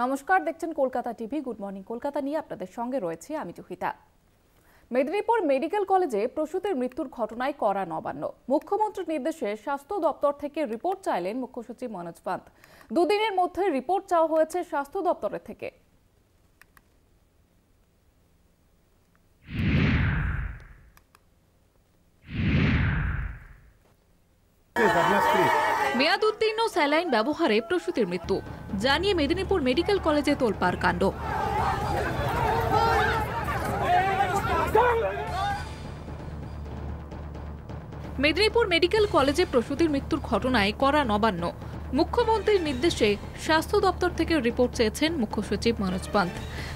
নমস্কার, দেখছেন Kolkata TV. Good morning Kolkata নিয়ে আপনাদের সঙ্গে রয়েছে আমি জুহিতা। মেদিনীপুর মেডিকেল কলেজে প্রসূতির মৃত্যুর ঘটনায় কড়া নবান্ন। মুখ্যমন্ত্রীর নির্দেশে স্বাস্থ্য দপ্তর থেকে রিপোর্ট চাইলেন মুখ্য সচিব মনোজ পান্ত। দুদিনের মধ্যে রিপোর্ট চাওয়া হয়েছে স্বাস্থ্য দপ্তরের থেকে। মেয়াদ উত্তীর্ণ স্যালাইন ব্যবহারে প্রসূতির মৃত্যু জানিয়ে মেদিনীপুর মেডিকেল কলেজে তোলপাড় কাণ্ড। মেদিনীপুর মেডিকেল কলেজে প্রসূতির মৃত্যুর ঘটনায় কড়া নবান্ন। মুখ্যমন্ত্রীর নির্দেশে স্বাস্থ্য দপ্তর থেকে রিপোর্ট চেয়েছেন মুখ্য সচিব মনোজ পান্ত।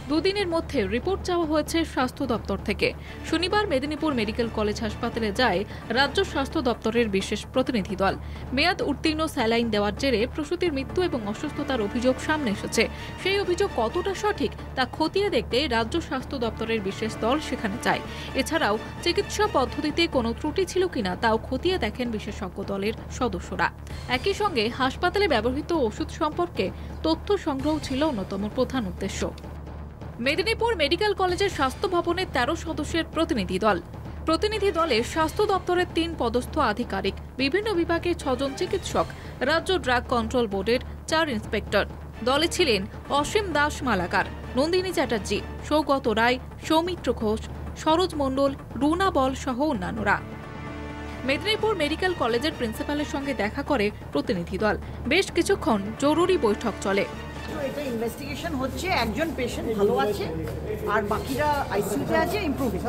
দুদিনের মধ্যে রিপোর্ট চাওয়া হয়েছে স্বাস্থ্য দপ্তর থেকে। শনিবার মেদিনীপুর মেডিকেল কলেজ হাসপাতালে যায় রাজ্য স্বাস্থ্য দপ্তরের বিশেষ প্রতিনিধি দল। মেয়াদ উত্তীর্ণ স্যালাইন দেওয়ার জেরে প্রসূতির মৃত্যু এবং অসুস্থতার অভিযোগ সামনে এসেছে। সেই অভিযোগ কতটা সঠিক তা খতিয়ে দেখতে রাজ্য স্বাস্থ্য দপ্তরের বিশেষ দল সেখানে যায়। এছাড়াও চিকিৎসা পদ্ধতিতে কোনো ত্রুটি ছিল কিনা তাও খতিয়ে দেখেন বিশেষজ্ঞ দলের সদস্যরা। একই সঙ্গে হাসপাতালে ব্যবহৃত ওষুধ সম্পর্কে তথ্য সংগ্রহ ছিল অন্যতম প্রধান উদ্দেশ্য। মেদিনীপুর মেডিকেল কলেজের স্বাস্থ্য ভবনের 13 সদস্যের প্রতিনিধি দল। প্রতিনিধি দলে স্বাস্থ্য দপ্তরের 3 পদস্থ আধিকারিক, বিভিন্ন বিভাগের 6 জন চিকিৎসক, রাজ্য ড্রাগ কন্ট্রোল বোর্ডের 4 ইন্সপেক্টর। দলে ছিলেন অসীম দাস মালাকার, নন্দিনী চ্যাটার্জি, সৌগত রায়, সৌমিত্র ঘোষ, সরোজ মণ্ডল, রুনা বল সহ অন্যান্যরা। মেদিনীপুর মেডিকেল কলেজের প্রিন্সিপালের সঙ্গে দেখা করে প্রতিনিধি দল। বেশ কিছুক্ষণ জরুরি বৈঠক চলে। এটা ইনভেস্টিগেশন হচ্ছে, একজন পেশেন্ট ভালো আছে আর বাকিরা আইসিইউতে আছে, ইমপ্রুভিং।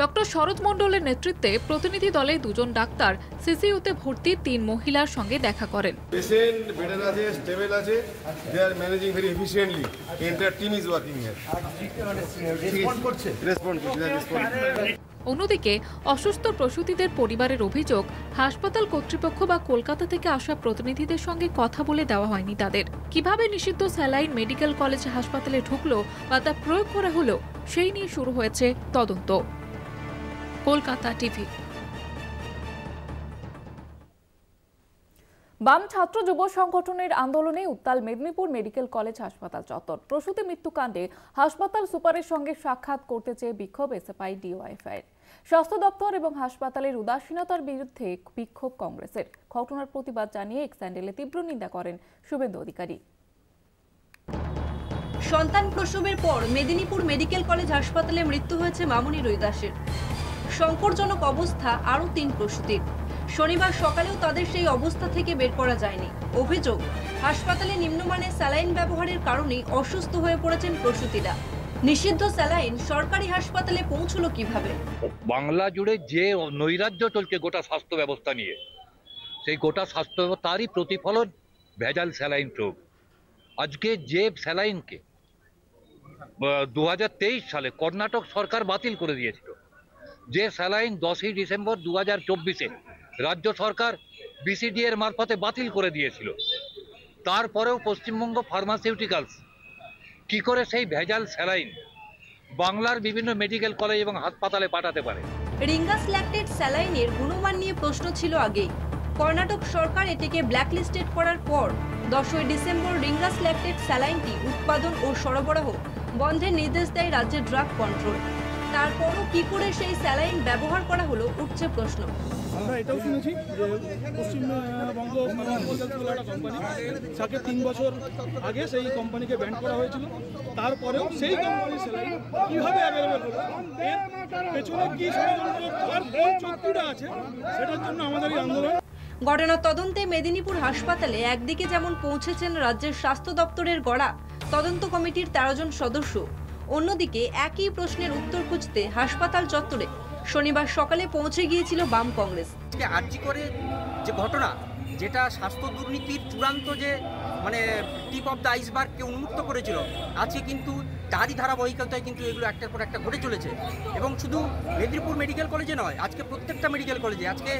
ডক্টর সরোজ মণ্ডলের নেতৃত্বে প্রতিনিধি দলে 2 জন ডাক্তার সিসিইউতে ভর্তি 3 মহিলার সঙ্গে দেখা করেন। পেশেন্ট বেটার আছে, স্টেবল আছে, they are managing very efficiently. Entire team is working here. Respond করছে। অন্যদিকে অসুস্থ প্রসূতিদের পরিবারের অভিযোগ, হাসপাতাল কর্তৃপক্ষ বা কলকাতা থেকে আসা প্রতিনিধিদের সঙ্গে কথা বলে দেওয়া হয়নি তাদের। কিভাবে নিষিদ্ধ স্যালাইন মেডিকেল কলেজ হাসপাতালে ঢুকলো বা তা প্রয়োগ করা হলো সেই নিয়ে শুরু হয়েছে তদন্ত। কলকাতা টিভি। বাম ছাত্র যুব সংগঠনের আন্দোলনে উত্তাল মেদিনীপুর মেডিকেল কলেজ হাসপাতাল চত্বর। প্রসূতি মৃত্যুকাণ্ডে হাসপাতাল সুপারের সঙ্গে সাক্ষাৎ করতে চেয়ে বিক্ষোভ এসএফআই ডিওয়াইএফআই। স্বাস্থ্য দপ্তর এবং হাসপাতালের উদাসীনতার বিরুদ্ধে বিক্ষোভ কংগ্রেসের। ঘটনার প্রতিবাদ জানিয়ে এক স্যান্ডেলে তীব্র নিন্দা করেন শুভেন্দু অধিকারী। সন্তান প্রসবের পর মেদিনীপুর মেডিকেল কলেজ হাসপাতালে মৃত্যু হয়েছে মামনি রুইদাসের। সংকটজনক অবস্থা আরও 3 প্রসূতির। শনিবার সকালেও তাদের সেই অবস্থা থেকে বের করা যায়নি। অভিযোগ, হাসপাতালে নিম্নমানের স্যালাইন ব্যবহারের কারণে অসুস্থ হয়ে পড়েছেন প্রসূতিরা। নিষিদ্ধ স্যালাইন সরকারি হাসপাতালে পৌঁছলো কিভাবে? বাংলা জুড়ে যে নৈরাজ্য চলছে গোটা স্বাস্থ্য ব্যবস্থা নিয়ে, সেই গোটা স্বাস্থ্য ব্যবস্থারই প্রতিফলন ভেজাল স্যালাইন প্রয়োগ। আজকে যে স্যালাইনকে 2023 সালে কর্ণাটক সরকার বাতিল করে দিয়েছিল, যে স্যালাইন 10ই ডিসেম্বর 2024-এ রাজ্য সরকার বিসিডি এর মারফতে বাতিল করে দিয়েছিল, তারপরেও পশ্চিমবঙ্গ ফার্মাসিউটিক্যালস কি করে সেই ভেজাল স্যালাইন বাংলার বিভিন্ন মেডিকেল কলেজ এবং হাসপাতালে পাঠাতে পারে? রিঙ্গাস ল্যাকটেট স্যালাইনের গুণমান নিয়ে প্রশ্ন ছিল আগেই। কর্ণাটক সরকার এটিকে ব্ল্যাকলিস্টেড করার পর 10ই ডিসেম্বর রিঙ্গাস ল্যাকটেট স্যালাইনটি উৎপাদন ও সরবরাহ বন্ধের নির্দেশ দেয় রাজ্যের ড্রাগ কন্ট্রোল। তারপরও কি করে সেই স্যালাইন ব্যবহার করা হলো উঠছে প্রশ্ন। আমরা এটাও শুনেছি যে পশ্চিমবঙ্গ ফার্মাসিউটিক্যালস বলে একটা কোম্পানি, তাকে 3 বছর আগে সেই কোম্পানিকে ব্যান করা হয়েছিল। তারপরেও সেই কোম্পানির স্যালাইন কীভাবে অ্যাভেলেবেল হলো, এর পেছনে কী ষড়যন্ত্র আর কোন চুক্তিটা আছে, সেটার জন্য আমাদের এই আন্দোলন। ঘটনার তদন্তে মেদিনীপুর হাসপাতালে একদিকে যেমন পৌঁছেছেন রাজ্যের স্বাস্থ্য দপ্তরের গড়া তদন্ত কমিটির 13 জন সদস্য, অন্যদিকে একই প্রশ্নের উত্তর খুঁজতে হাসপাতাল চত্বরে শনিবার সকালে পৌঁছে গিয়েছিল বাম কংগ্রেস। আরজি করে যে ঘটনা, যেটা স্বাস্থ্য দুর্নীতির চূড়ান্ত যে টিপ অফ দ্য আইসবার্গকে উন্মুক্ত করেছিল, আজকে কিন্তু তারই ধারাবাহিকতায় কিন্তু এগুলো একটার পর একটা ঘটে চলেছে। এবং শুধু মেদিনীপুর মেডিকেল কলেজে নয়, আজকে প্রত্যেকটা মেডিকেল কলেজে, আজকে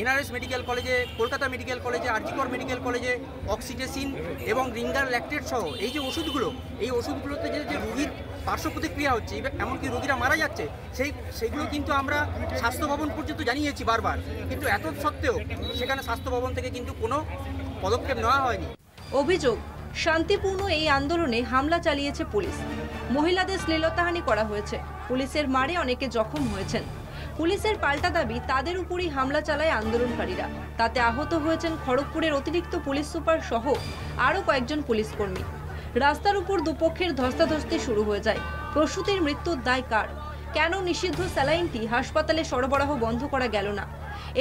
এনআরএস মেডিকেল কলেজে, কলকাতা মেডিকেল কলেজে, আরজিকর মেডিকেল কলেজে অক্সিটেসিন এবং রিঙ্গার ল্যাকটেট সহ এই যে ওষুধগুলো, এই ওষুধগুলোতে যে রোগীর পার্শ্ব প্রতিক্রিয়া হচ্ছে, এমনকি রোগীরা মারা যাচ্ছে, সেইগুলো কিন্তু আমরা স্বাস্থ্য ভবন পর্যন্ত জানিয়েছি বারবার, কিন্তু এত সত্ত্বেও সেখানে স্বাস্থ্য ভবন থেকে কিন্তু কোনো পদক্ষেপ নেওয়া হয়নি। অভিযোগ, শান্তিপূর্ণ এই আন্দোলনে হামলা চালিয়েছে পুলিশ। মহিলাদের শ্লীলতাহানি করা হয়েছে, পুলিশের মারে অনেকে জখম হয়েছেন। পুলিশের পাল্টা দাবি তাদের উপরই হামলা চালায় আন্দোলনকারীরা। তাতে আহত হয়েছেন খড়গপুরের অতিরিক্ত পুলিশ সুপার সহ আরও কয়েকজন পুলিশ কর্মী। রাস্তার উপর দুপক্ষের ধস্তাধস্তি শুরু হয়ে যায়। প্রসূতির মৃত্যুর দায় কার? কেন নিষিদ্ধ স্যালাইনটি হাসপাতালে সরবরাহ বন্ধ করা গেল না?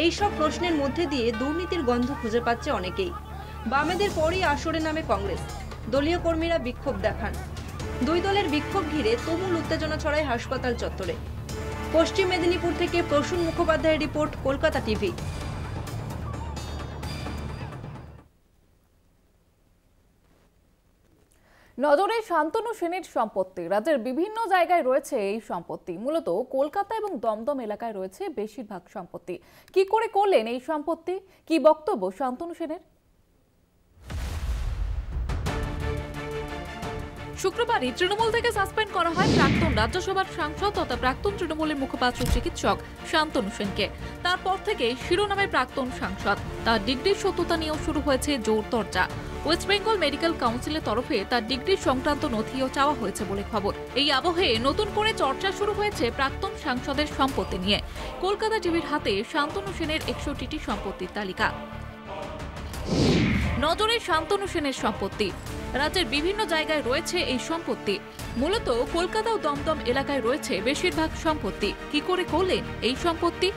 এই সব প্রশ্নের মধ্যে দিয়ে দুর্নীতির গন্ধ খুঁজে পাচ্ছে অনেকেই। বামেদের পরই আসরে নামে কংগ্রেস। দলীয় কর্মীরা বিক্ষোভ দেখান। দুই দলের বিক্ষোভ ঘিরে তুমুল উত্তেজনা ছড়ায় হাসপাতাল চত্বরে। পশ্চিম মেদিনীপুর থেকে প্রসূন মুখোপাধ্যায়ের রিপোর্ট, কলকাতা টিভি। নজরে শান্তনু সেনের সম্পত্তি। রাজ্যের বিভিন্ন জায়গায় রয়েছে এই সম্পত্তি। মূলত কলকাতা এবং দমদম এলাকায় রয়েছে বেশিরভাগ সম্পত্তি। কি করে করলেন এই সম্পত্তি? কি বক্তব্য শান্তনু সেনের? শুক্রবারই তৃণমূল থেকে সাসপেন্ড করা হয় প্রাক্তন রাজ্যসভার সাংসদ তথা প্রাক্তন তৃণমূলের মুখপাত্র চিকিৎসক শান্তনু সেনকে। তারপর থেকে শিরোনামে প্রাক্তন সাংসদ, তার ডিগ্রির সত্যতা নিয়েও শুরু হয়েছে জোর চর্চা। ওয়েস্ট বেঙ্গল মেডিকেল কাউন্সিলের তরফে তার ডিগ্রি সংক্রান্ত নথিও চাওয়া হয়েছে বলে খবর। এই আবহে নতুন করে চর্চা শুরু হয়েছে প্রাক্তন সাংসদের সম্পত্তি নিয়ে। কলকাতা টিভির হাতে শান্তনু সেনের 61টি সম্পত্তির তালিকা। নজরে শান্তনু সেনের সম্পত্তি। রাজ্যের বিভিন্ন জায়গায় রয়েছে এই সম্পত্তি। মূলত কলকাতা ও দমদম এলাকায় রয়েছে বেশিরভাগ সম্পত্তি। কি করে করলেন এই সম্পত্তি?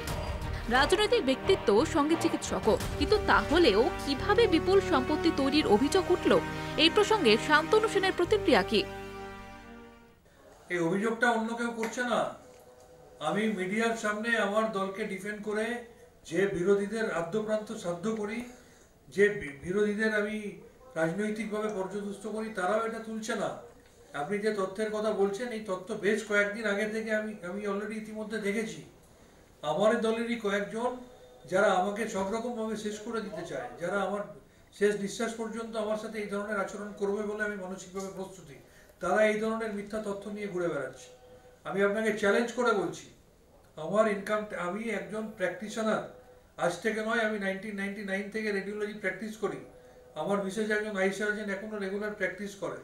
রাজনৈতিক ব্যক্তিত্ব, সঙ্গে চিকিৎসকও, কিন্তু তাহলেও কিভাবে বিপুল সম্পত্তি তৈরির অভিযোগ উঠল? এই প্রসঙ্গে শান্তনু সেনের প্রতিক্রিয়া কি? এই অভিযোগটা অন্য কেউ করছে না। আমি মিডিয়ার সামনে আমার দলকে ডিফেন্ড করে যে বিরোধীদের আদ্যপ্রান্ত সাধ্য করি, যে বিরোধীদের আমি রাজনৈতিকভাবে পর্যদস্ত করি, তারাও এটা তুলছে না। আপনি যে তথ্যের কথা বলছেন, এই তথ্য বেশ কয়েকদিন আগে থেকে আমি অলরেডি ইতিমধ্যে দেখেছি। আমার দলেরই কয়েকজন যারা আমাকে সব রকমভাবে শেষ করে দিতে চায়, যারা আমার শেষ নিঃশ্বাস পর্যন্ত আমার সাথে এই ধরনের আচরণ করবে বলে আমি মানসিকভাবে প্রস্তুতি, তারা এই ধরনের মিথ্যা তথ্য নিয়ে ঘুরে বেড়াচ্ছে। আমি আপনাকে চ্যালেঞ্জ করে বলছি, আমার ইনকাম, আমি একজন প্র্যাকটিশনার। আজ থেকে নয়, আমি 1999 থেকে রেডিওলজি প্র্যাকটিস করি। আমার বিশেষ একজন আই সার্জন এখনো রেগুলার প্র্যাকটিস করে।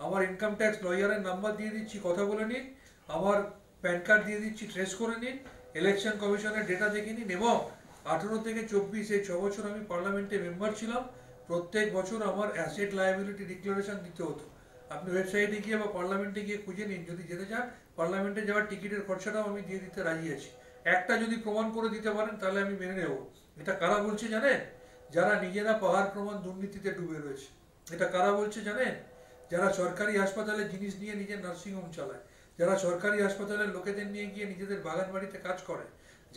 আমার ইনকাম ট্যাক্স লয়ারের নাম্বার দিয়ে দিচ্ছি, কথা বলে নিন। আমার প্যান কার্ড দিয়ে দিচ্ছি, ট্রেস করে নিন। ইলেকশন কমিশনের ডেটা দেখে নিন। এবং 18 থেকে 24 এই 6 বছর আমি পার্লামেন্টে মেম্বার ছিলাম। প্রত্যেক বছর আমার অ্যাসেট লায়াবিলিটি ডিক্লারেশন দিতে হতো। আপনি ওয়েবসাইটে গিয়ে বা পার্লামেন্টে গিয়ে খুঁজে নিন। যদি যেতে চান, পার্লামেন্টে যাওয়ার টিকিটের খরচাটাও আমি দিয়ে দিতে রাজি আছি। একটা যদি প্রমাণ করে দিতে পারেন তাহলে আমি মেনে নেব। এটা কারা বলছে জানেন? যারা নিজেরা পাহাড় প্রমাণ দুর্নীতিতে ডুবে রয়েছে। এটা কারা বলছে জানেন? যারা সরকারি হাসপাতালে জিনিস নিয়ে নিজের নার্সিংহোম চালায়, যারা সরকারি হাসপাতালের লোকেদের নিয়ে গিয়ে নিজেদের বাগান বাড়িতে কাজ করে,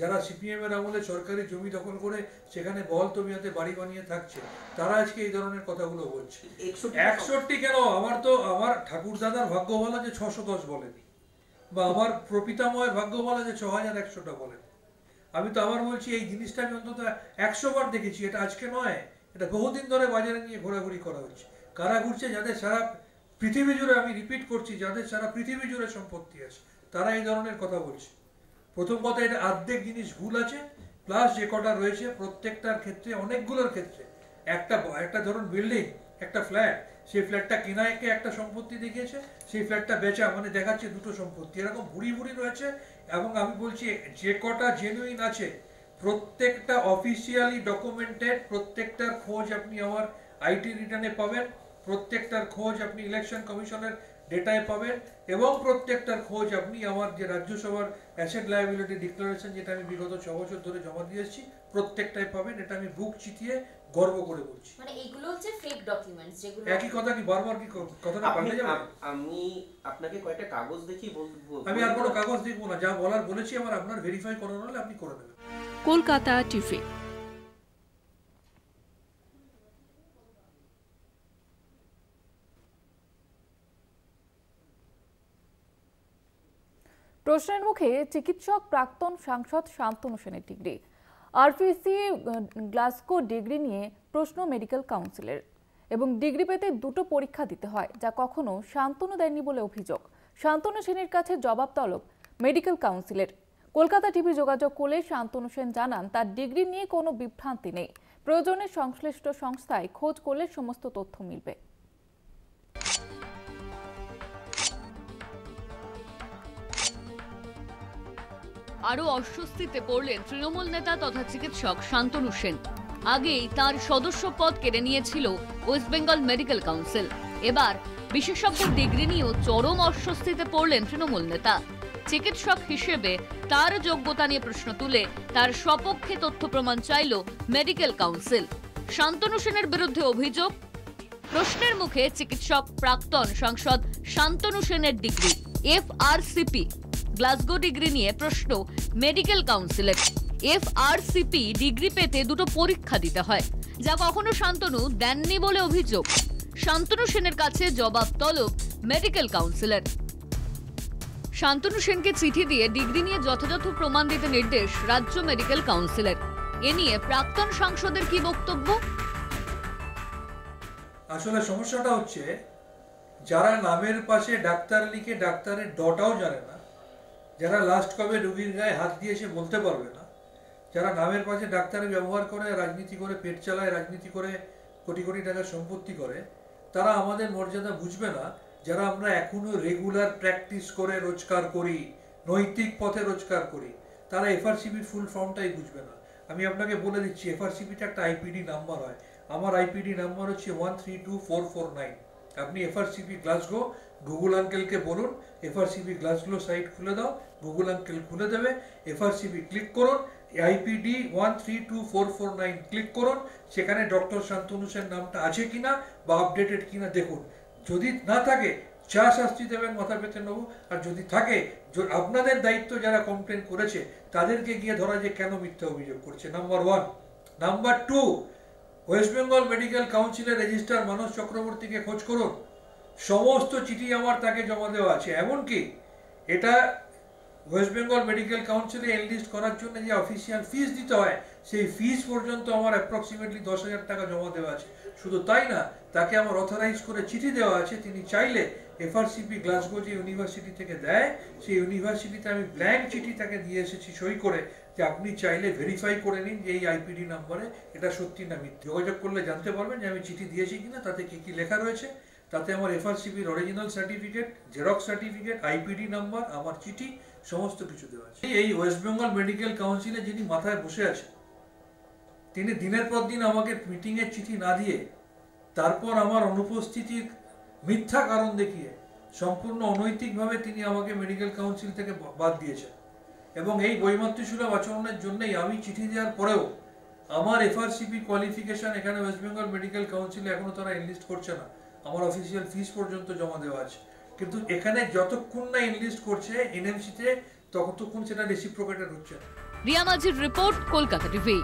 যারা সিপিএম এর আমলে সরকারি জমি দখল করে সেখানে বহল তবিয়তে বাড়ি বানিয়ে থাকছে, তারা আজকে এই ধরনের কথাগুলো বলছে। 61 কেন? আমার ঠাকুর দাদার ভাগ্য বলা যে 610 বলেনি, বা আমার প্রপিতাময়ের ভাগ্য বলা যে 6100টা বলেনি। আমি তো আবার বলছি, এই জিনিসটা আমি অন্তত 100 বার দেখেছি। এটা আজকে নয়, এটা বহুদিন ধরে বাজারে নিয়ে ঘোরাঘুরি করা হচ্ছে। কারা ঘুরছে? যাদের সারা পৃথিবী জুড়ে, আমি রিপিট করছি, যাদের সারা পৃথিবী জুড়ে সম্পত্তি আছে, তারা এই ধরনের কথা বলছে। প্রথম কথা, এটা অর্ধেক জিনিস ভুল আছে। প্লাস যে কটা রয়েছে প্রত্যেকটার ক্ষেত্রে, অনেকগুলোর ক্ষেত্রে, একটা ধরুন বিল্ডিং, একটা ফ্ল্যাট, সেই ফ্ল্যাটটা কেনাকে একটা সম্পত্তি দেখিয়েছে, সেই ফ্ল্যাটটা বেচা মানে দেখাচ্ছে দুটো সম্পত্তি। এরকম ভুড়ি রয়েছে। এবং আমি বলছি, যে কটা জেনুইন আছে প্রত্যেকটা অফিসিয়ালি ডকুমেন্টেড, প্রত্যেকটার খোঁজ আপনি আমার আইটি রিটার্নে পাবেন, প্রত্যেকটার খোঁজ আপনি ইলেকশন কমিশনের ডেটায় পাবেন, এবং প্রত্যেকটার খোঁজ আপনি আমার যে রাজ্যসভার অ্যাসেট লায়াবিলিটি ডিক্লারেশন, যেটা আমি বিগত 6 বছর ধরে জমা দিয়ে এসেছি, প্রত্যেকটাই পাবেন। এটা আমি বুক চিতিয়ে গর্ব করে বলছি। মানে এগুলো হচ্ছে ফেক ডকুমেন্টস, যেগুলো একই কথা কি বারবার কি কথাটা পাল্টে যাবে? আমি আপনাকে কয়টা কাগজ দেখিয়ে বলবো। আমি আর কোনো কাগজ দেখবো না। যা বলার বলেছি, আমার আপনার ভেরিফাই করানো হলে আপনি করে নেবেন। কলকাতা টিভি। প্রশ্নের মুখে চিকিৎসক প্রাক্তন সাংসদ শান্তনু সেনের ডিগ্রি। আরপিসি গ্লাসকো ডিগ্রি নিয়ে প্রশ্ন মেডিকেল কাউন্সিলের, এবং ডিগ্রি পেতে দুটো পরীক্ষা দিতে হয়, যা কখনো শান্তনু দেয়নি বলে অভিযোগ। শান্তনু সেনের কাছে জবাব তলব মেডিকেল কাউন্সিলের। কলকাতা টিভি যোগাযোগ করলে শান্তনু সেন জানান, তার ডিগ্রি নিয়ে কোনো বিভ্রান্তি নেই। প্রয়োজনে সংশ্লিষ্ট সংস্থায় খোঁজ করলে সমস্ত তথ্য মিলবে। আরও অস্বস্তিতে পড়লেন তৃণমূল নেতা তথা চিকিৎসক শান্তনু সেন। আগেই তার সদস্য পদ কেড়ে নিয়েছিল ওয়েস্ট বেঙ্গল মেডিকেল কাউন্সিল। এবার বিশেষজ্ঞ ডিগ্রি নিয়েও চরম অস্বস্তিতে পড়লেন তৃণমূল নেতা। চিকিৎসক হিসেবে তার যোগ্যতা নিয়ে প্রশ্ন তুলে তার সপক্ষে তথ্য প্রমাণ চাইল মেডিকেল কাউন্সিল। শান্তনু সেনের বিরুদ্ধে অভিযোগ, প্রশ্নের মুখে চিকিৎসক প্রাক্তন সাংসদ শান্তনু সেনের ডিগ্রি FRCP গ্লাসগো ডিগ্রি নিয়ে প্রশ্ন মেডিকেল কাউন্সিলের। FRCP ডিগ্রি পেতে দুটো পরীক্ষা দিতে হয়, যা কখনো শান্তনু দেননি বলে অভিযোগ। শান্তনু সেনের কাছে জবাব তলব মেডিকেল কাউন্সিলের। শান্তনু সেনকে চিঠি দিয়ে ডিগ্রি নিয়ে যথাযথ প্রমাণ দিতে নির্দেশ রাজ্য মেডিকেল কাউন্সিলের। এ নিয়ে প্রাক্তন সাংসদের কি বক্তব্য? আসলে সমস্যাটা হচ্ছে, যারা নামের পাশে ডাক্তার লিখে ডাক্তারের ডটাও জানে না, যারা লাস্ট কবে রোগীর গায়ে হাত দিয়ে সে বলতে পারবে না, যারা নামের পাশে ডাক্তারের ব্যবহার করে রাজনীতি করে পেট চালায়, রাজনীতি করে কোটি কোটি টাকার সম্পত্তি করে, তারা আমাদের মর্যাদা বুঝবে না। যারা আমরা এখনো রেগুলার প্র্যাকটিস করে রোজগার করি, নৈতিক পথে রোজগার করি, তারা FRCPর ফুল ফর্মটাই বুঝবে না। আমি আপনাকে বলে দিচ্ছি, FRCPটা একটা IPD নাম্বার হয়। আমার IPD নাম্বার হচ্ছে 132449। আপনি FRCP গ্লাসগো গুগল আঙ্কেলকে বলুন FRCP গ্লাসগো সাইট খুলে দাও, গুগল আঙ্কেল খুলে দেবে। FRCP ক্লিক করুন, IPD 132449 ক্লিক করুন, সেখানে ডক্টর শান্তনু সেন নামটা আছে কিনা বা আপডেটেড কিনা দেখুন। যদি না থাকে যা শাস্তি দেবেন মাথা পেতে নেব, আর যদি থাকে আপনাদের দায়িত্ব যারা কমপ্লেন করেছে তাদেরকে গিয়ে ধরা যে কেন মিথ্যা অভিযোগ করছে, number 1। Number 2, West Bengal medical কাউন্সিলের রেজিস্ট্রার মানস চক্রবর্তীকে খোঁজ করুন। সমস্ত চিঠি আমার তাকে জমা দেওয়া আছে। এমনকি এটা ওয়েস্ট বেঙ্গল মেডিকেল কাউন্সিলে এনলিস্ট করার জন্য যে অফিসিয়াল ফিস দিতে হয়, সেই ফিস পর্যন্ত আমার অ্যাপ্রক্সিমেটলি 10,000 টাকা জমা দেওয়া আছে। শুধু তাই না, তাকে আমার অথরাইজ করে চিঠি দেওয়া আছে। তিনি চাইলে FRCP গ্লাসগো যে ইউনিভার্সিটি থেকে দেয়, সেই ইউনিভার্সিটিতে আমি ব্ল্যাঙ্ক চিঠি তাকে দিয়ে এসেছি সই করে, যে আপনি চাইলে ভেরিফাই করে নিন যে এই IPD নাম্বারে এটা সত্যি না মিথ্যে। যোগাযোগ করলে জানতে পারবেন যে আমি চিঠি দিয়েছি কিনা, তাতে কি কি লেখা রয়েছে। তাতে আমার FRCPর original certificate, xerox certificate, IPD number, আমার চিঠি, সমস্ত কিছু দেওয়া আছে। এই ওয়েস্ট বেঙ্গল মেডিকেল কাউন্সিলে যিনি মাথায় বসে আছে, তিনি দিনের পর দিন আমাকে মিটিংয়ের চিঠি না দিয়ে তারপর আমার অনুপস্থিতির মিথ্যা কারণ দেখিয়ে সম্পূর্ণ অনৈতিকভাবে তিনি আমাকে মেডিকেল কাউন্সিল থেকে বাদ দিয়েছেন। এবং এই বৈমাতৃসুলভ আচরণের জন্যই আমি চিঠি দেওয়ার পরেও আমার FRCP কোয়ালিফিকেশন এখানে ওয়েস্ট বেঙ্গল মেডিকেল কাউন্সিলে এখনো তারা এনলিস্ট করছে না। আমার অফিসিয়াল ফিস পর্যন্ত জমা দেওয়া আছে, কিন্তু এখানে যতক্ষণ না এনলিস্ট করছে NMC-তে, ততক্ষণ সেটা রেসিপ্রোকেটেড হচ্ছে না। রিয়া মাঝির রিপোর্ট, কলকাতা টিভি।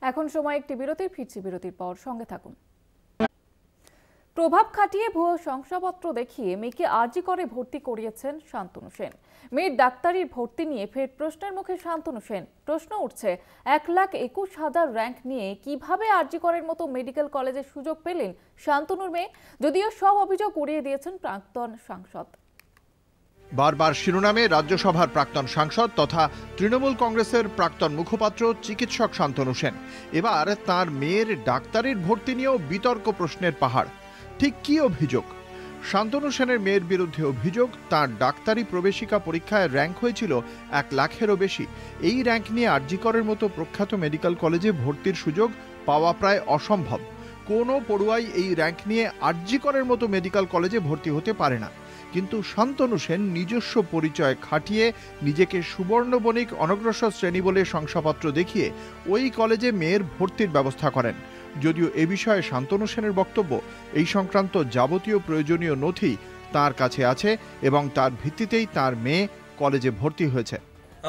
এখন সময় একটি বিরতির, ফিরছি বিরতির পর, সঙ্গে থাকুন। প্রভাব খাটিয়ে ভুয়ো শংসাপত্র দেখিয়ে মেয়েকে আরজি করে ভর্তি করিয়েছেন শান্তনু সেন। মেয়ের ডাক্তারির ভর্তি নিয়ে ফের প্রশ্নের মুখে শান্তনু সেন। প্রশ্ন উঠছে, 1,21,000 র্যাঙ্ক নিয়ে কিভাবে আরজি করের মতো মেডিকেল কলেজের সুযোগ পেলেন শান্তনুর মেয়ে? যদিও সব অভিযোগ উড়িয়ে দিয়েছেন প্রাক্তন সাংসদ। বারবার শিরোনামে রাজ্যসভার প্রাক্তন সাংসদ তথা তৃণমূল কংগ্রেসের প্রাক্তন মুখপাত্র চিকিৎসক শান্তনু সেন। এবার তার মেয়ের ডাক্তারির ভর্তি নিয়েও বিতর্ক প্রশ্নের পাহাড়। ঠিক কি অভিযোগ? শান্তনু সেনের মেয়ের বিরুদ্ধে অভিযোগ, তার ডাক্তারি প্রবেশিকা পরীক্ষায় র্যাঙ্ক হয়েছিল 1 লাখেরও বেশি। এই র্যাঙ্ক নিয়ে আরজি করের মতো প্রখ্যাত মেডিকেল কলেজে ভর্তির সুযোগ পাওয়া প্রায় অসম্ভব। কোনো পড়ুয়াই এই র্যাঙ্ক নিয়ে আরজি করের মতো মেডিকেল কলেজে ভর্তি হতে পারে না। কিন্তু শান্তনু সেন নিজস্ব পরিচয় খাটিয়ে নিজেকে সুবর্ণ বণিক অনগ্রসর শ্রেণী বলে শংসাপত্র দেখিয়ে ওই কলেজে মেয়ের ভর্তির ব্যবস্থা করেন। যদিও এ বিষয়ে শান্তনু সেনের বক্তব্য, এই সংক্রান্ত যাবতীয় প্রয়োজনীয় নথি তার কাছে আছে এবং তার ভিত্তিতেই তার মেয়ে কলেজে ভর্তি হয়েছে।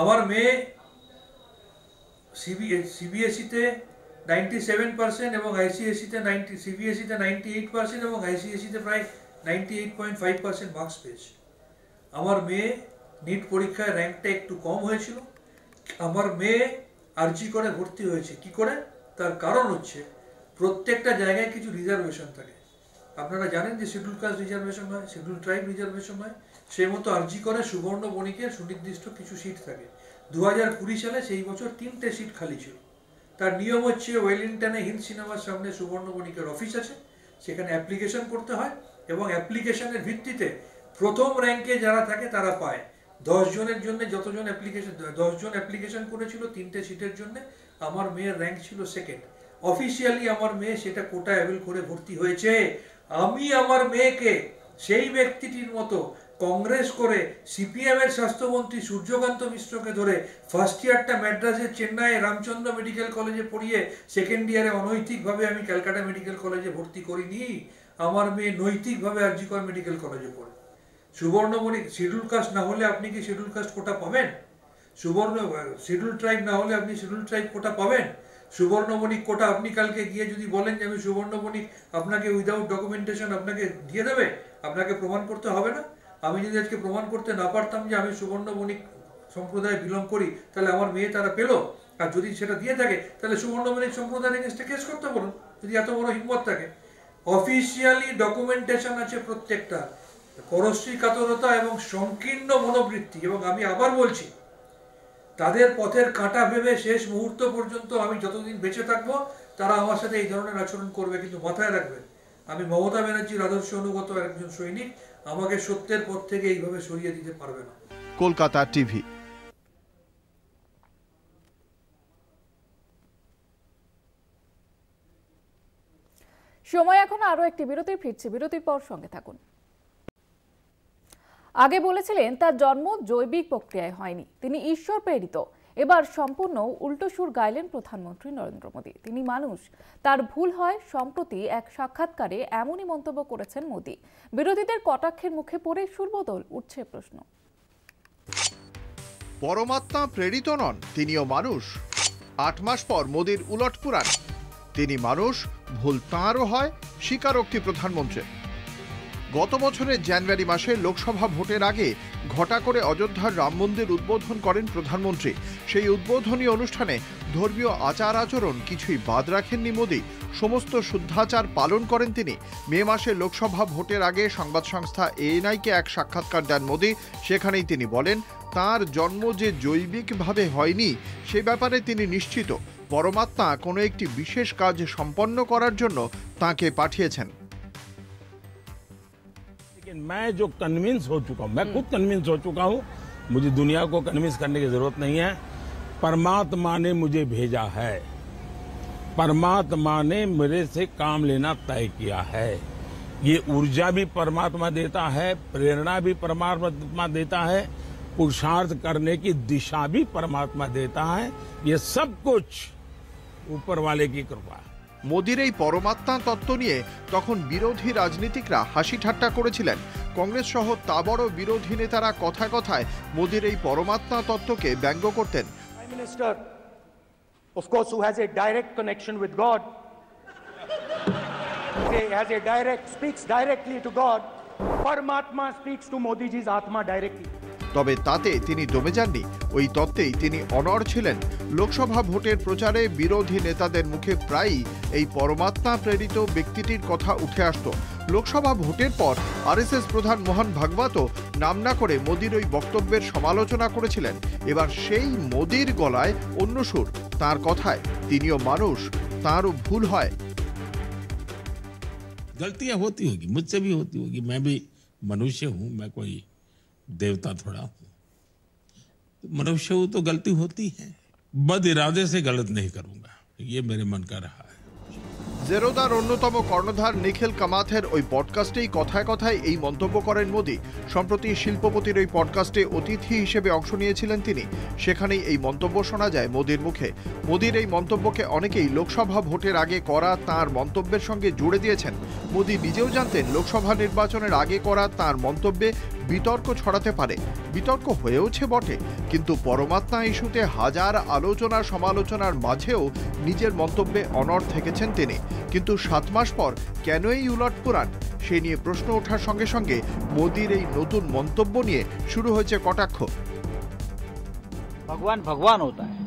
আমার মেয়ে CBSE-তে 97% এবং ICSE-তে 98% এবং ICSE-তে প্রায় 98.5% মার্কস পেয়েছে। আমার মেয়ে নিট পরীক্ষায় র্যাঙ্কটা একটু কম হয়েছিল। আমার মেয়ে আরজি করে ভর্তি হয়েছে। কি করে? তার কারণ হচ্ছে প্রত্যেকটা জায়গায় কিছু রিজার্ভেশন থাকে। আপনারা জানেন যে শিডিউল কাস্ট রিজার্ভেশন হয়, শিডিউল ট্রাইব রিজার্ভেশন হয়, সেই মতো আরজি করে সুবর্ণ বণিকের সুনির্দিষ্ট কিছু সিট থাকে। 2020 সালে সেই বছর 3টে সিট খালি ছিল। তার নিয়ম হচ্ছে ওয়েলিংটনে হিল সিনেমার সামনে সুবর্ণ বণিকের অফিস আছে, সেখানে অ্যাপ্লিকেশন করতে হয় এবং অ্যাপ্লিকেশনের ভিত্তিতে প্রথম র্যাঙ্কে যারা থাকে তারা পায়। 10 জনের জন্য যতজন অ্যাপ্লিকেশন 10 জন অ্যাপ্লিকেশন করেছিল 3টে সিটের জন্য, আমার মেয়ের র্যাঙ্ক ছিল সেকেন্ড। অফিসিয়ালি আমার মেয়ে সেটা কোটা অ্যাভেল করে ভর্তি হয়েছে। আমি আমার মেয়েকে সেই ব্যক্তিটির মতো কংগ্রেস করে সিপিএম এর স্বাস্থ্যমন্ত্রী সূর্যকান্ত মিশ্রকে ধরে ফার্স্ট ইয়ারটা ম্যাড্রাসের চেন্নাইয়ে রামচন্দ্র মেডিকেল কলেজে পড়িয়ে সেকেন্ড ইয়ারে অনৈতিকভাবে আমি ক্যালকাটা মেডিকেল কলেজে ভর্তি করিনি। আমার মেয়ে নৈতিকভাবে আর জি কর মেডিকেল কলেজে পড়ে। সুবর্ণমণি শিডিউল কাস্ট না হলে আপনি কি শিডিউল কাস্ট কোটা পাবেন? শিডিউল ট্রাইব না হলে আপনি শিডিউল ট্রাইব কোটা পাবেন? সুবর্ণমণিক কোটা আপনি কালকে গিয়ে যদি বলেন যে আমি সুবর্ণমণিক, আপনাকে উইদাউট ডকুমেন্টেশন আপনাকে দিয়ে দেবে, আপনাকে প্রমাণ করতে হবে না? আমি যদি আজকে প্রমাণ করতে না পারতাম যে আমি সুবর্ণমণিক সম্প্রদায়ে বিলং করি, তাহলে আমার মেয়ে তারা পেলো। আর যদি সেটা দিয়ে থাকে তাহলে সুবর্ণমণিক সম্প্রদায়ের এগেইনস্টে কেস করতে বলুন, যদি এত বড় হিম্মত থাকে। অফিসিয়ালি ডকুমেন্টেশন আছে প্রত্যেকটা। পরশ্রী কাতরতা এবং সংকীর্ণ মনোবৃত্তি, এবং আমি আবার বলছি, তাদের পথের কাঁটা ভেবে শেষ মুহূর্ত পর্যন্ত আমি যতদিন বেঁচে থাকবো তারা আমার সাথে এই ধরনের আচরণ করবে। কিন্তু মাথায় রাখবেন, আমি মমতা ব্যানার্জির আদর্শ অনুগত একজন সৈনিক, আমাকে সত্যের পথ থেকে এইভাবে সরিয়ে দিতে পারবে না। কলকাতা টিভি। সময় এখন আরো একটি বিরতি, ফিরছে বিরতির পর সঙ্গে থাকুন। আগে বলেছিলেন তার জন্ম জৈবিক প্রক্রিয়ায় হয়নি, তিনি ঈশ্বর প্রেরিত। এবার সম্পূর্ণ উল্টো সুর গাইলেন প্রধানমন্ত্রী নরেন্দ্র মোদী। তিনি মানুষ, তার ভুল হয়। সম্প্রতি এক সাক্ষাৎকারে এমনই মন্তব্য করেছেন মোদী। বিরোধীদের কটাক্ষের মুখে পড়ে সুরবদল, উঠছে প্রশ্ন। পরমাত্মা প্রেরিত নন, তিনিও মানুষ। 8 মাস পর মোদীর উলটপুরাণ। তিনি মানুষ, ভুল তাঁরও হয়, স্বীকারোক্তি প্রধানমন্ত্রী। গত বছরের জানুয়ারি মাসে লোকসভা ভোটের আগে ঘটা করে অযোধ্যার রাম মন্দির উদ্বোধন করেন প্রধানমন্ত্রী। সেই উদ্বোধনী অনুষ্ঠানে ধর্মীয় আচার আচরণ কিছুই বাদ রাখেননি মোদী। সমস্ত শুদ্ধাচার পালন করেন তিনি। মে মাসে লোকসভা ভোটের আগে সংবাদ সংস্থা এএনআইকে এক সাক্ষাৎকার দেন মোদী। সেখানেই তিনি বলেন, তাঁর জন্ম যে জৈবিকভাবে হয়নি সে ব্যাপারে তিনি নিশ্চিত। পরমাত্মা কোনো একটি বিশেষ কাজ সম্পন্ন করার জন্য তাঁকে পাঠিয়েছেন। मैं जो कन्विंस हो चुका हूं, मैं खुद कन्विंस हो चुका हूं, मुझे दुनिया को कन्विंस करने की जरूरत नहीं है। परमात्मा ने मुझे भेजा है, परमात्मा ने मेरे से काम लेना तय किया है। ये ऊर्जा भी परमात्मा देता है, प्रेरणा भी परमात्मा देता है, पुरुषार्थ करने की दिशा भी परमात्मा देता है। ये सब कुछ ऊपर वाले की कृपा। মোদির এই পরমাত্মা তত্ত্ব নিয়ে তখন বিরোধী রাজনীতিকরা হাসি ঠাট্টা করেছিলেন। কংগ্রেস সহ তা বড় বিরোধী নেতারা কথায় কথায় মোদির এই পরমাত্মা তত্ত্বকে ব্যঙ্গ করতেন। Prime Minister, of course, who has a direct connection with God, speaks directly to God. Paramatma speaks to Modi ji's Atma directly. তবে তাতে তিনি দমে যাননি, ওই তত্ত্বেই তিনি অনড় ছিলেন। লোকসভা ভোটের প্রচারে বিরোধী নেতাদের মুখে প্রায়ই এই পরমাত্মা প্রেরিত ব্যক্তিটির কথা উঠে আসত। লোকসভা ভোটের পর আরএসএস প্রধান মোহন ভাগবতও নাম না করে মোদির ওই বক্তব্যের সমালোচনা করেছিলেন। এবার সেই মোদির গলায় অন্য সুর। তাঁর কথায় তিনিও মানুষ, তাঁরও ভুল হয়। गलतियां होती होगी, मुझसे भी होती होगी, मैं भी मनुष्य हूं, मैं कोई देवता थोड़ा हूं। मनुष्य हूं तो गलती होती है, बद इरादे से गलत नहीं करूंगा, ये मेरे मन का रहा है। জেরোদার অন্যতম কর্ণধার নিখিল কামাথের ওই পডকাস্টেই কথায় কথায় এই মন্তব্য করেন মোদি। সম্প্রতি শিল্পপতির ওই পডকাস্টে অতিথি হিসেবে অংশ নিয়েছিলেন তিনি। সেখানেই এই মন্তব্য শোনা যায় মোদির মুখে। মোদির এই মন্তব্যকে অনেকেই লোকসভা ভোটের আগে করা তাঁর মন্তব্যের সঙ্গে জুড়ে দিয়েছেন। মোদি নিজেও জানতেন লোকসভা নির্বাচনের আগে করা তাঁর মন্তব্যে বিতর্ক ছড়াতে পারে। বিতর্ক হয়েওছে বটে, কিন্তু পরমাত্মা ইস্যুতে হাজার আলোচনা সমালোচনার মাঝেও নিজের মন্তব্যে অনড় থেকেছেন তিনি। কিন্তু 7 মাস পর কেন এই উলটপুরাণ, সে নিয়ে প্রশ্ন ওঠার সঙ্গে সঙ্গে মোদির এই নতুন মন্তব্য নিয়ে শুরু হয়েছে কটাক্ষ। भगवान भगवान होता है।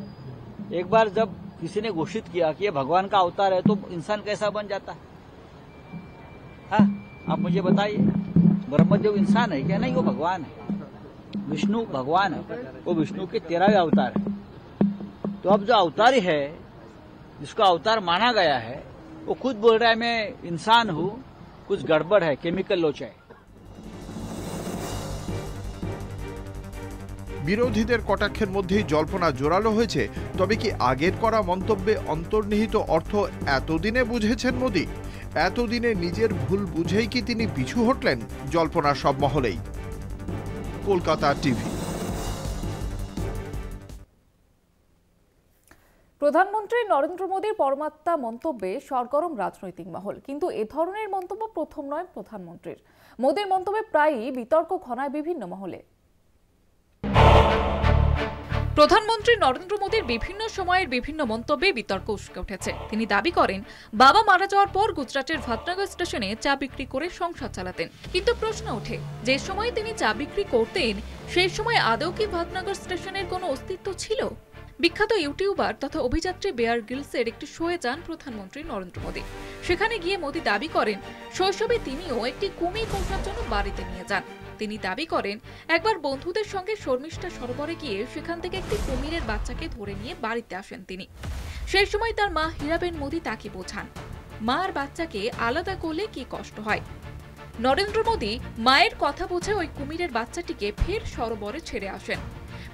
एक बार जब किसी ने घोषित किया कि ये भगवान का अवतार है तो इंसान कैसा बन जाता है? हाँ, आप मुझे बताइए। ब्रह्मदेव इंसान है क्या? नहीं, वो भगवान है। विष्णु भगवान है, वो विष्णु के 13वें अवतार है। तो अब जो अवतारी है, जिसको अवतार माना गया है, वो वो खुद बोल रहा है मैं इंसान हूं, कुछ गड़बड़ है, केमिकल लोचा है। বিরোধীদের কটাক্ষের মধ্যেই জল্পনা জোরালো হয়েছে। তবে কি আগের করা মন্তব্যে অন্তর্নিহিত অর্থ এতদিনে বুঝেছেন মোদি? এতদিনে নিজের ভুল বুঝেই কি তিনি পিছু হটলেন? জল্পনা সব মহলেই। কলকাতা টিভি। প্রধানমন্ত্রী নরেন্দ্র মোদীর পরমাত্মা মন্তব্যে সরগরম রাজনৈতিক মহল, কিন্তু এ ধরনের মন্তব্য প্রথম নয় প্রধানমন্ত্রীর। মোদীর মন্তব্যে প্রায়ই বিতর্ক ঘনায় বিভিন্ন মহলে। প্রধানমন্ত্রী নরেন্দ্র মোদীর বিভিন্ন সময়ের বিভিন্ন মন্তব্যে বিতর্ক উস্কে উঠেছে। তিনি দাবি করেন বাবা মারা যাওয়ার পর গুজরাটের ভাটনগর স্টেশনে চা বিক্রি করে সংসার চালাতেন। কিন্তু প্রশ্ন ওঠে, যে সময় তিনি চা বিক্রি করতেন সেই সময় আদৌ কি ভাটনগর স্টেশনের কোনো অস্তিত্ব ছিল? বিখ্যাত ইউটিউবার তথা অভিযাত্রী বেয়ার গ্রিলসের একটি শোয়ে যান প্রধানমন্ত্রী নরেন্দ্র মোদী। সেখানে গিয়ে মোদী দাবি করেন শৈশবে তিনিও একটি কুমির পোষার জন্য বাড়িতে নিয়ে যান। তিনি দাবি করেন একবার বন্ধুদের সঙ্গে শর্মিষ্ঠা সরোবরে গিয়ে সেখান থেকে একটি কুমিরের বাচ্চাকে ধরে নিয়ে বাড়িতে আসেন তিনি। সেই সময় তার মা হীরাবেন মোদী তাকে বোঝান মা আর বাচ্চাকে আলাদা করলে কি কষ্ট হয়। নরেন্দ্র মোদী মায়ের কথা বুঝে ওই কুমিরের বাচ্চাটিকে ফের সরোবরে ছেড়ে আসেন।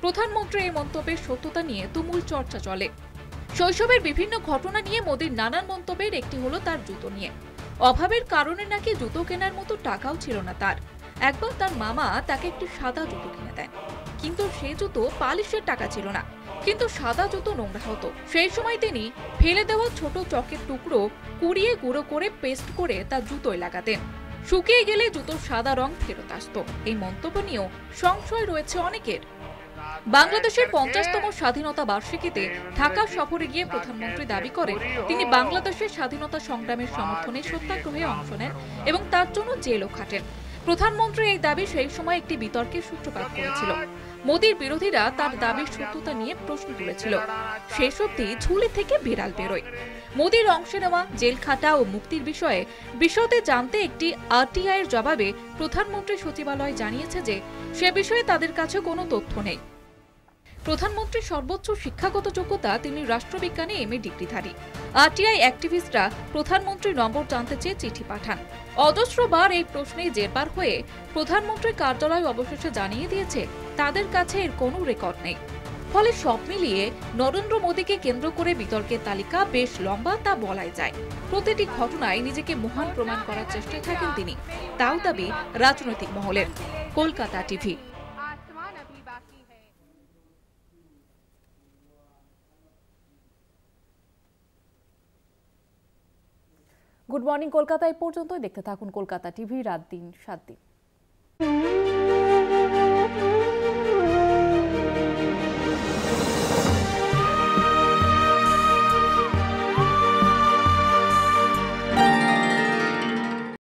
প্রধানমন্ত্রী এই মন্তব্যের সত্যতা নিয়ে তুমুল চর্চা চলে। শৈশবের বিভিন্ন ঘটনা নিয়ে মোদীর নানান মন্তব্যের একটি হলো তার জুতো নিয়ে। অভাবের কারণে নাকি জুতো কেনার মতো টাকাও ছিল না তার। একবার তার মামা তাকে একটি সাদা জুতো কিনে দেন, কিন্তু সে জুতো পালিশের টাকা ছিল না, কিন্তু সাদা জুতো নোংরা হতো। সেই সময় তিনি ফেলে দেওয়া ছোট চকের টুকরো কুড়িয়ে গুঁড়ো করে পেস্ট করে তার জুতোয় লাগাতেন। শুকিয়ে গেলে জুতোর সাদা রং ফেরত আসতো। এই মন্তব্য নিয়েও সংশয় রয়েছে অনেকের। বাংলাদেশের 50তম স্বাধীনতা বার্ষিকীতে ঢাকা সফরে গিয়ে প্রধানমন্ত্রী দাবি করেন তিনি বাংলাদেশের স্বাধীনতা সংগ্রামের সমর্থনে সত্যাগ্রহে অংশ নেন এবং তার জন্য জেলও খাটেন। প্রধানমন্ত্রী এই দাবি সেই সময় একটি বিতর্কের সূত্রপাত করেছিল। মোদীর বিরোধীরা তার দাবির সত্যতা নিয়ে প্রশ্ন তুলেছিল। শেষ অবধি ঝুলি থেকে বিড়াল বেরোয়। মোদীর অংশে নেওয়া, জেল খাটা ও মুক্তির বিষয়ে বিশদে জানতে একটি আরটিআই এর জবাবে প্রধানমন্ত্রী সচিবালয় জানিয়েছে যে সে বিষয়ে তাদের কাছে কোনো তথ্য নেই। প্রধানমন্ত্রীর সর্বোচ্চ শিক্ষাগত যোগ্যতা, তিনি রাষ্ট্রবিজ্ঞানে এমএ ডিগ্রিধারী। আরটিআই অ্যাক্টিভিস্টরা প্রধানমন্ত্রীর নম্বর জানতে চেয়ে চিঠি পাঠান। অজস্রবার এই প্রশ্নে জেরবার হয়ে প্রধানমন্ত্রীর কার্যালয় অবশেষে জানিয়ে দিয়েছে তাদের কাছে এর কোনো রেকর্ড নেই। ফলে সব মিলিয়ে নরেন্দ্র মোদীকে কেন্দ্র করে বিতর্কের তালিকা বেশ লম্বা, তা বলাই যায়। প্রতিটি ঘটনায় নিজেকে মহান প্রমাণ করার চেষ্টায় থাকেন তিনি, তাও দাবি রাজনৈতিক মহলের। Kolkata TV. Good morning Kolkata. এই পর্যন্তই। দেখতে থাকুন কলকাতা টিভি, রাত দিন 7 দিন।